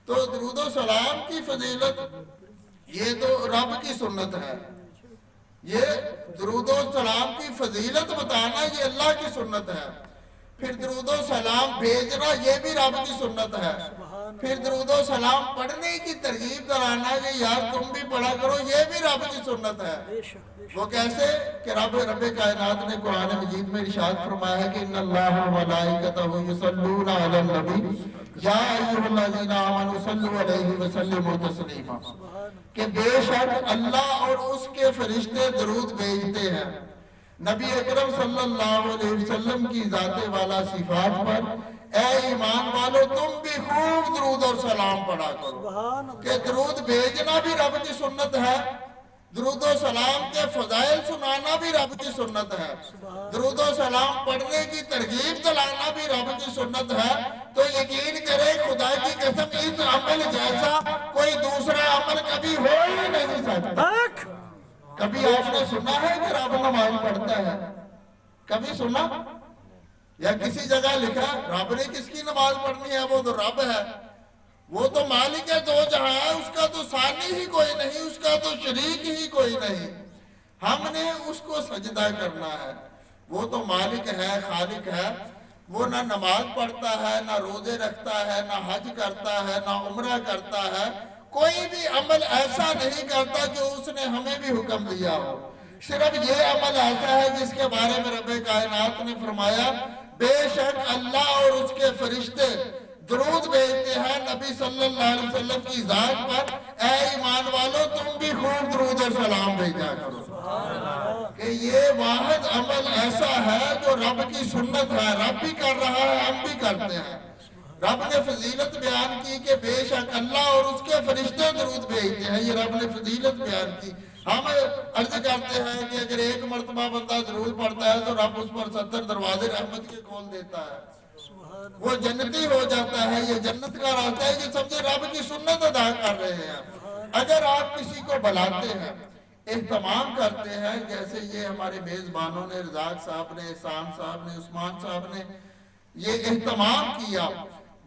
تو درود و سلام کی فضیلت یہ تو رب کی سنت ہے، یہ درود و سلام کی فضیلت بتانا یہ اللہ کی سنت ہے، پھر درود و سلام بھیجنا یہ بھی رب کی سنت ہے، پھر درود و سلام پڑھنے کی ترغیب کرانا کہ یار تم بھی پڑھا کرو یہ بھی رب کی سنت ہے۔ وہ کیسے کہ رب کائنات نے قرآن مجید میں ارشاد فرمایا ہے کہ ان اللہ و ملائکتہ یصلون علی النبی یا ایھا الذین آمنوا صلوا علیہ وسلموا تسلیما، کہ بے شک اللہ اور اس کے فرشتے درود بھیجتے ہیں نبی اکرم صلی اللہ علیہ وسلم کی ذات والا صفات پر۔ اے ایمان والو تم بھی خوب درود اور سلام پڑھا کرو، کہ درود بھیجنا بھی رب کی سنت ہے، درود و سلام کے فضائل سنانا بھی رب کی سنت ہے، درود و سلام پڑھنے کی ترغیب دلانا بھی رب کی سنت ہے۔ تو یقین کرے خدا کی قسم اس عمل جیسا کوئی دوسرا عمل کبھی ہو ہی نہیں سکتا۔ کبھی آپ نے سنا ہے کہ رب نماز پڑھتا ہے؟ کبھی سنا؟ یا کسی جگہ لکھا رب نے کس کی نماز پڑھنی ہے؟ وہ تو رب ہے، وہ تو مالک دو جہاں ہے، اس کا تو ثانی ہی کوئی نہیں، اس کا تو شریک ہی کوئی نہیں، ہم نے اس کو سجدہ کرنا ہے۔ وہ تو مالک ہے، خالق ہے، وہ نہ نماز پڑھتا ہے، نہ روزے رکھتا ہے، نہ حج کرتا ہے، نہ عمرہ کرتا ہے، کوئی بھی عمل ایسا نہیں کرتا جو اس نے ہمیں بھی حکم دیا ہو۔ صرف یہ عمل ایسا ہے جس کے بارے میں رب کائنات نے فرمایا بے شک اللہ اور اس کے فرشتے درود بھیجتے ہیں نبی صلی اللہ علیہ وسلم کی ذات پر۔ اے ایمان والو تم بھی خوب درود اور سلام بھیجا کرو، کہ یہ واحد عمل ایسا ہے جو رب کی سنت ہے، رب بھی کر رہا ہے، ہم بھی کرتے ہیں۔ رب نے فضیلت بیان کی کہ بے شک اللہ اور اس کے فرشتے درود بھیجتے ہیں، یہ رب نے فضیلت بیان کی۔ ہم عرض کرتے ہیں کہ اگر ایک مرتبہ بندہ درود پڑھتا ہے تو رب اس پر 70 دروازے رحمت کے کھول دیتا ہے، وہ جنتی ہو جاتا ہے، یہ جنت کا راستہ ہے، یہ سمجھے رب کی سنت ادا کر رہے ہیں۔ اگر آپ کسی کو بلاتے ہیں، اہتمام کرتے ہیں، جیسے یہ ہمارے میزبانوں نے، رزاق صاحب نے، احسان صاحب نے، عثمان صاحب نے یہ اہتمام کیا،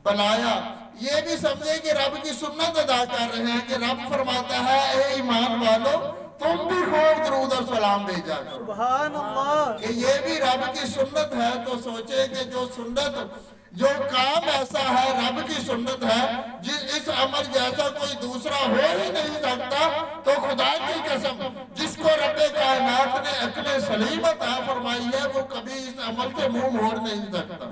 بلایا، یہ بھی سمجھے کہ رب کی سنت ادا کر رہے ہیں، کہ رب فرماتا ہے اے ایمان والو تم بھی خوب درود اور سلام بھیجا کرو، سبحان اللہ، کہ یہ بھی رب کی سنت ہے۔ تو سوچے کہ جو سنت، جو کام ایسا ہے رب کی سنت ہے، اس عمل جیسا کوئی دوسرا ہو ہی نہیں سکتا، تو خدا کی قسم جس کو رب کائنات نے عقل سلیم عطا فرمائی ہے وہ کبھی اس عمل سے منہ موڑ نہیں سکتا۔